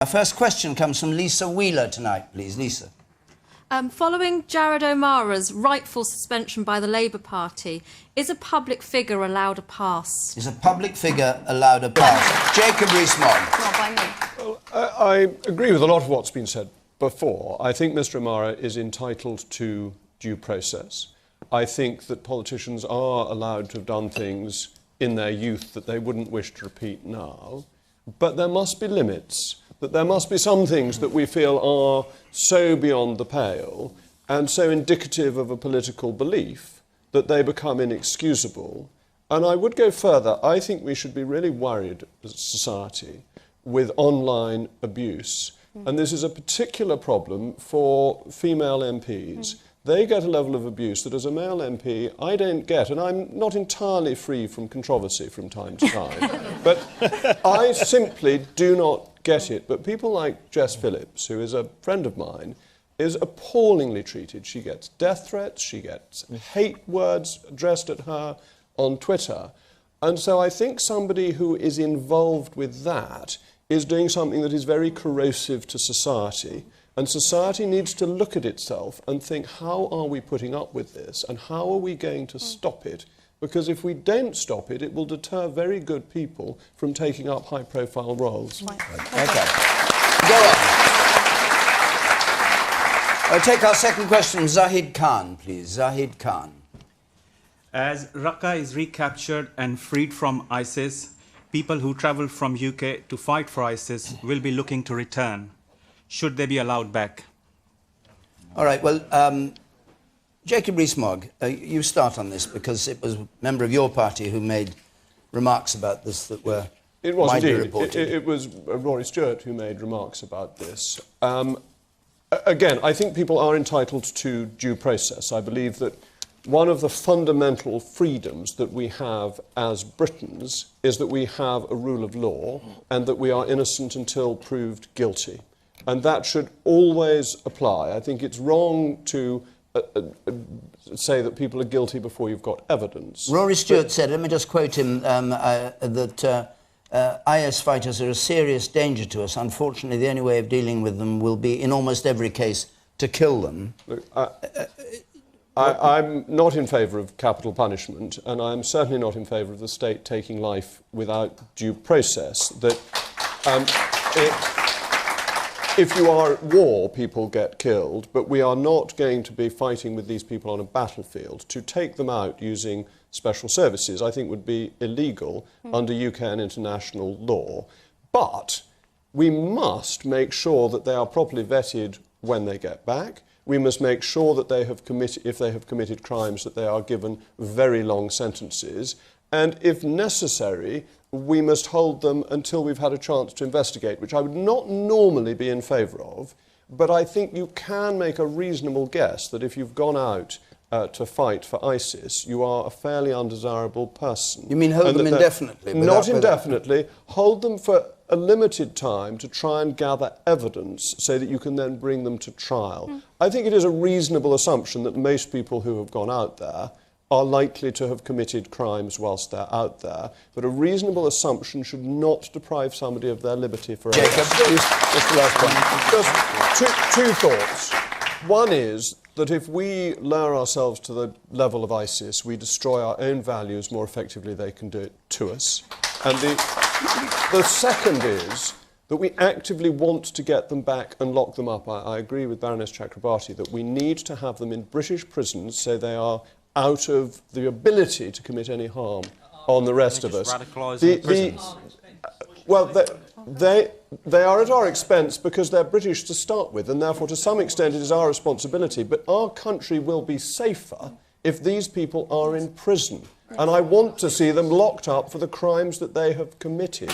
Our first question comes from Lisa Wheeler tonight, please. Lisa. Following Jared O'Mara's rightful suspension by the Labour Party, is a public figure allowed a pass? Is a public figure allowed a pass? Jacob Rees-Mogg. Not by me. Well, I agree with a lot of what's been said before. I think Mr O'Mara is entitled to due process. I think that politicians are allowed to have done things in their youth that they wouldn't wish to repeat now. But there must be limits, that there must be some things that we feel are so beyond the pale and so indicative of a political belief that they become inexcusable. And I would go further. I think we should be really worried as a society with online abuse. And this is a particular problem for female MPs. They get a level of abuse that as a male MP I don't get, and I'm not entirely free from controversy from time to time, but I simply do not get it. But people like Jess Phillips, who is a friend of mine, is appallingly treated. She gets death threats, she gets hate words addressed at her on Twitter. And so I think somebody who is involved with that is doing something that is very corrosive to society. And society needs to look at itself and think, how are we putting up with this and how are we going to stop it? Because if we don't stop it, it will deter very good people from taking up high-profile roles. Okay. Go on. I'll take our second question, Zahid Khan, please. Zahid Khan. As Raqqa is recaptured and freed from ISIS, people who travel from UK to fight for ISIS will be looking to return. Should they be allowed back? All right, well, Jacob Rees-Mogg, you start on this because it was a member of your party who made remarks about this that were widely reported. It was Rory Stewart who made remarks about this. Again, I think people are entitled to due process. I believe that one of the fundamental freedoms that we have as Britons is that we have a rule of law and that we are innocent until proved guilty. And that should always apply. I think it's wrong to say that people are guilty before you've got evidence. Rory Stewart said, let me just quote him, that IS fighters are a serious danger to us. Unfortunately, the only way of dealing with them will be, in almost every case, to kill them. Look, I'm not in favour of capital punishment, and I'm certainly not in favour of the state taking life without due process. That if you are at war, people get killed, but we are not going to be fighting with these people on a battlefield. To take them out using special services, I think, would be illegal under UK and international law. But we must make sure that they are properly vetted when they get back. We must make sure that they have if they have committed crimes, that they are given very long sentences. And if necessary, we must hold them until we've had a chance to investigate, which I would not normally be in favour of, but I think you can make a reasonable guess that if you've gone out to fight for ISIS, you are a fairly undesirable person. You mean hold them indefinitely? Not indefinitely. Hold them for a limited time to try and gather evidence so that you can then bring them to trial. I think it is a reasonable assumption that most people who have gone out there are likely to have committed crimes whilst they're out there, but a reasonable assumption should not deprive somebody of their liberty forever. Jacob, just the last one. Just two thoughts. One is that if we lower ourselves to the level of ISIS, we destroy our own values more effectively they can do it to us. And the second is that we actively want to get them back and lock them up. I agree with Baroness Chakrabarti that we need to have them in British prisons so they are out of the ability to commit any harm on the rest of us. Well, they are at our expense because they're British to start with, and therefore to some extent it is our responsibility. But our country will be safer if these people are in prison. And I want to see them locked up for the crimes that they have committed.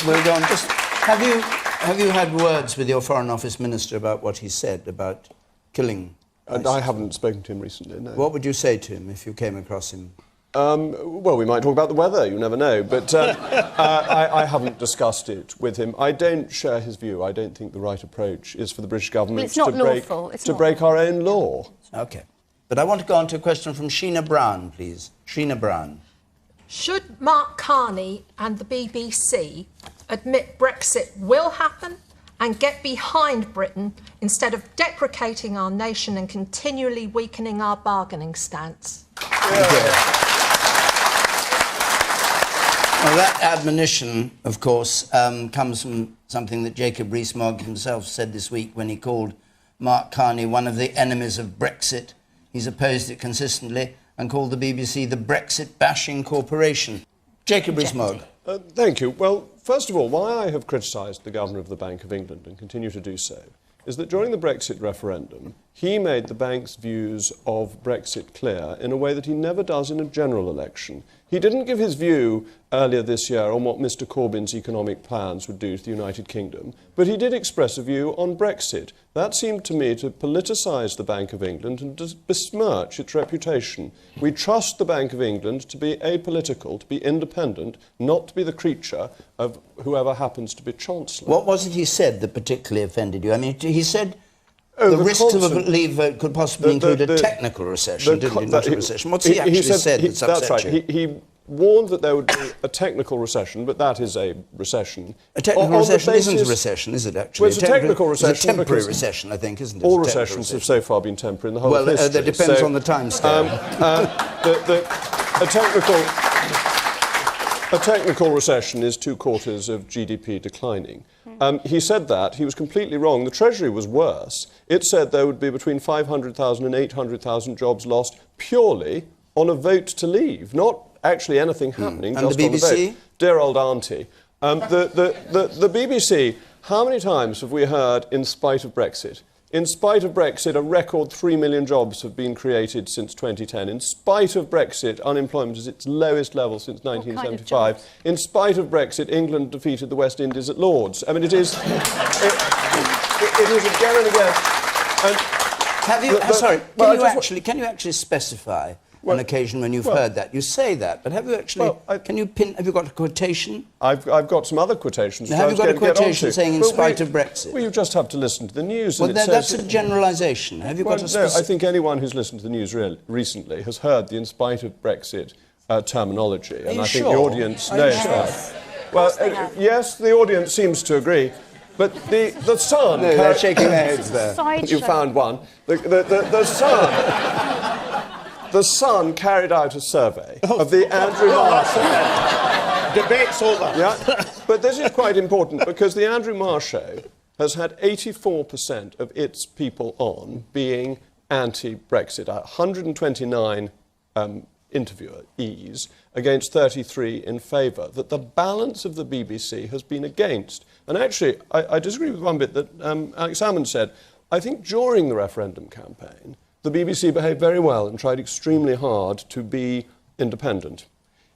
We'll go on. Just, have you had words with your Foreign Office Minister about what he said about killing ISIS? I haven't spoken to him recently, no. What would you say to him if you came across him? Well, we might talk about the weather, you never know, but I haven't discussed it with him. I don't share his view. I don't think the right approach is for the British government to break our own law. OK. But I want to go on to a question from Sheena Brown, please. Sheena Brown. Should Mark Carney and the BBC admit Brexit will happen and get behind Britain instead of deprecating our nation and continually weakening our bargaining stance. Well, that admonition, of course, comes from something that Jacob Rees-Mogg himself said this week when he called Mark Carney one of the enemies of Brexit. He's opposed it consistently and called the BBC the Brexit-bashing corporation. Jacob Rees-Mogg. Thank you. Well, first of all, why I have criticised the Governor of the Bank of England and continue to do so is that during the Brexit referendum, he made the bank's views of Brexit clear in a way that he never does in a general election. He didn't give his view earlier this year on what Mr Corbyn's economic plans would do to the United Kingdom, but he did express a view on Brexit. That seemed to me to politicise the Bank of England and to besmirch its reputation. We trust the Bank of England to be apolitical, to be independent, not to be the creature of whoever happens to be Chancellor. What was it he said that particularly offended you? I mean, he said the risks of a leave vote could possibly include a technical recession, didn't he? Not a recession. What's he actually said that's upset right. you? He warned that there would be a technical recession, but that is a recession. A technical recession isn't a recession, is it, actually? Well, it's a technical recession. It's a temporary recession, I think, isn't it? All recessions have so far been temporary in the whole of history. Well, that depends on the time scale. A technical recession is 2/4 of GDP declining. He said that. He was completely wrong. The Treasury was worse. It said there would be between 500,000 and 800,000 jobs lost purely on a vote to leave, not actually anything happening, and just the BBC? on the vote. Dear old auntie. The BBC, how many times have we heard in spite of Brexit? In spite of Brexit, a record 3 million jobs have been created since 2010. In spite of Brexit, unemployment is its lowest level since 1975. In spite of Brexit, England defeated the West Indies at Lord's. I mean, it is again and again. And have you? Can you actually specify an occasion when you've heard that? You say that, but have you actually? Have you got a quotation? I've got some other quotations. Now, have you got a quotation saying in spite of Brexit? Well, you just have to listen to the news. Well, that's a generalisation. Have you got a specific? No, I think anyone who's listened to the news recently has heard the "in spite of Brexit" terminology, and I think the audience knows that. Well, yes, the audience seems to agree. But the Sun... No, they're shaking their heads there. You found one. The Sun carried out a survey of the Andrew Marr... Debate's over. Yeah, but this is quite important because the Andrew Marr show has had 84% of its people on being anti-Brexit. 129 interviewees against 33 in favour, that the balance of the BBC has been against. And actually, I disagree with one bit that Alex Salmond said. I think during the referendum campaign, the BBC behaved very well and tried extremely hard to be independent.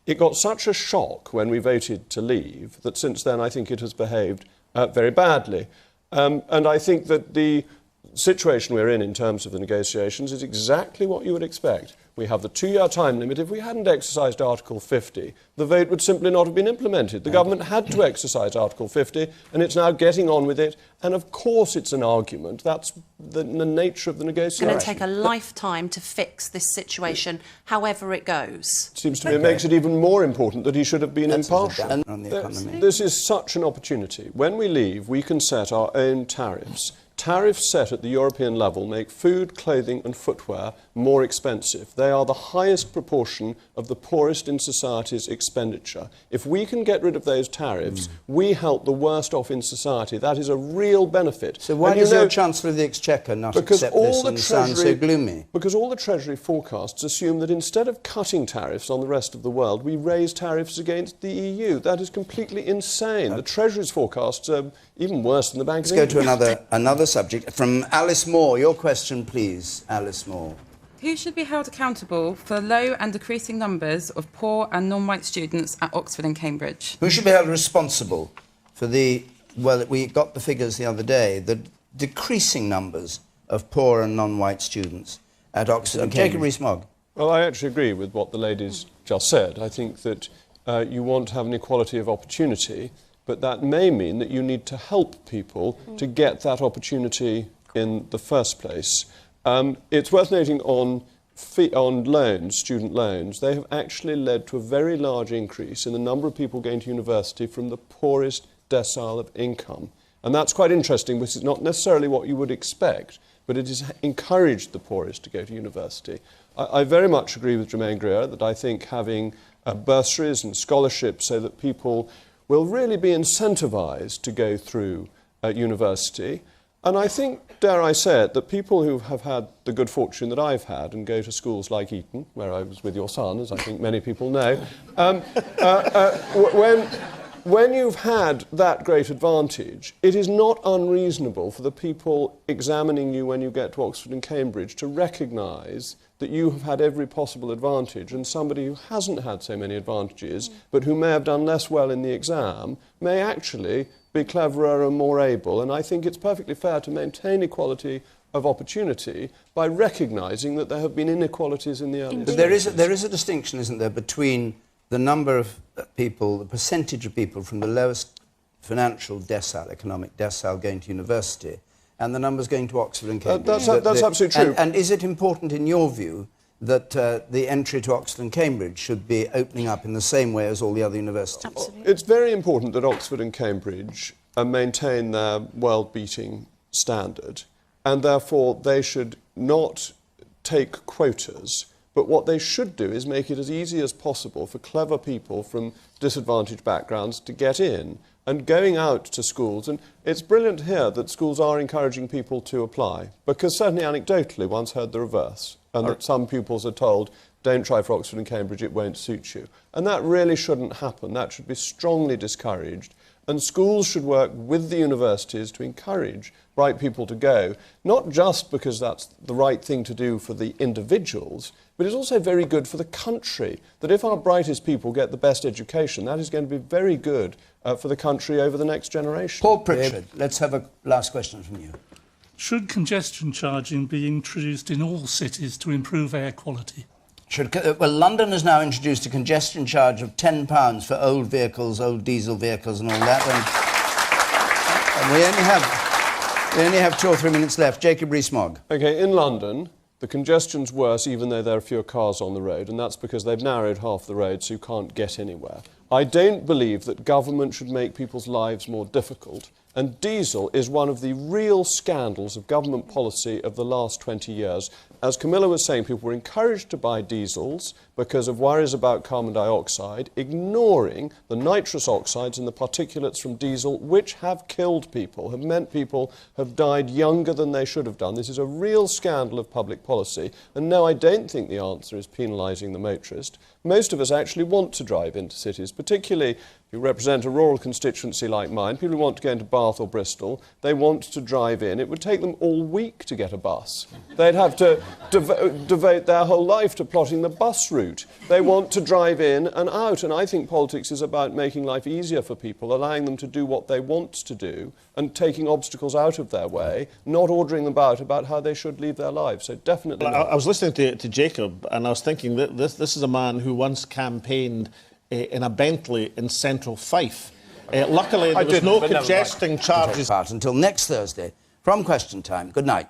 It got such a shock when we voted to leave that since then I think it has behaved very badly. And I think that the situation we're in terms of the negotiations is exactly what you would expect. We have the 2-year time limit. If we hadn't exercised Article 50, the vote would simply not have been implemented. The government had to exercise Article 50, and it's now getting on with it. And of course it's an argument. That's the nature of the negotiation. It's going to take a lifetime to fix this situation, however it goes. It seems to me it makes it even more important that he should have been impartial. On the economy. This is such an opportunity. When we leave, we can set our own tariffs. Tariffs set at the European level make food, clothing and footwear more expensive. They are the highest proportion of the poorest in society's expenditure. If we can get rid of those tariffs, we help the worst off in society. That is a real benefit. So why does your Chancellor of the Exchequer not accept this and sound so gloomy? Because all the Treasury forecasts assume that instead of cutting tariffs on the rest of the world, we raise tariffs against the EU. That is completely insane. The Treasury's forecasts are even worse than the Bank of England. Let's go to another subject. From Alice Moore, your question, please, Alice Moore. Who should be held accountable for low and decreasing numbers of poor and non-white students at Oxford and Cambridge? Who should be held responsible for well, we got the figures the other day, the decreasing numbers of poor and non-white students at Oxford and Cambridge? Jacob Rees-Mogg. Well, I actually agree with what the ladies just said. I think that you want to have an equality of opportunity, but that may mean that you need to help people to get that opportunity in the first place. It's worth noting on loans, student loans, they have actually led to a very large increase in the number of people going to university from the poorest decile of income. And that's quite interesting, because it's not necessarily what you would expect, but it has encouraged the poorest to go to university. I very much agree with Jermaine Greer that I think having bursaries and scholarships so that people will really be incentivised to go through university. And I think, dare I say it, that people who have had the good fortune that I've had and go to schools like Eton, where I was with your son, as I think many people know, when you've had that great advantage, it is not unreasonable for the people examining you when you get to Oxford and Cambridge to recognise that you have had every possible advantage, and somebody who hasn't had so many advantages, but who may have done less well in the exam, may actually be cleverer and more able. And I think it's perfectly fair to maintain equality of opportunity by recognising that there have been inequalities in the early But there is a distinction, isn't there, between the number of people, the percentage of people from the lowest financial decile, economic decile, going to university, and the numbers going to Oxford and Cambridge. That's absolutely true. And is it important, in your view, that the entry to Oxford and Cambridge should be opening up in the same way as all the other universities? Absolutely. It's very important that Oxford and Cambridge maintain their world-beating standard, and therefore they should not take quotas, but what they should do is make it as easy as possible for clever people from disadvantaged backgrounds to get in. And going out to schools, and it's brilliant to hear that schools are encouraging people to apply, because certainly anecdotally once heard the reverse, and that some pupils are told, don't try for Oxford and Cambridge, it won't suit you. And that really shouldn't happen. That should be strongly discouraged. And schools should work with the universities to encourage bright people to go, not just because that's the right thing to do for the individuals, but it's also very good for the country, that if our brightest people get the best education, that is going to be very good for the country over the next generation. Paul Pritchard, let's have a last question from you. Should congestion charging be introduced in all cities to improve air quality? Well, London has now introduced a congestion charge of £10 for old vehicles, old diesel vehicles and all that. And we only have 2 or 3 minutes left. Jacob Rees-Mogg. OK, in London, the congestion's worse even though there are fewer cars on the road, and that's because they've narrowed half the road so you can't get anywhere. I don't believe that government should make people's lives more difficult, and diesel is one of the real scandals of government policy of the last 20 years. As Camilla was saying, people were encouraged to buy diesels because of worries about carbon dioxide, ignoring the nitrous oxides and the particulates from diesel, which have killed people, have meant people have died younger than they should have done. This is a real scandal of public policy. And no, I don't think the answer is penalising the motorist. Most of us actually want to drive into cities, particularly if you represent a rural constituency like mine. People who want to go into Bath or Bristol, they want to drive in. It would take them all week to get a bus. They'd have to devote their whole life to plotting the bus route. They want to drive in and out, and I think politics is about making life easier for people, allowing them to do what they want to do and taking obstacles out of their way, not ordering them about how they should lead their lives. So definitely Well, I was listening to Jacob, and I was thinking that this is a man who once campaigned in a Bentley in central Fife. Luckily, there was no congesting charges. Until next Thursday, from Question Time. Good night.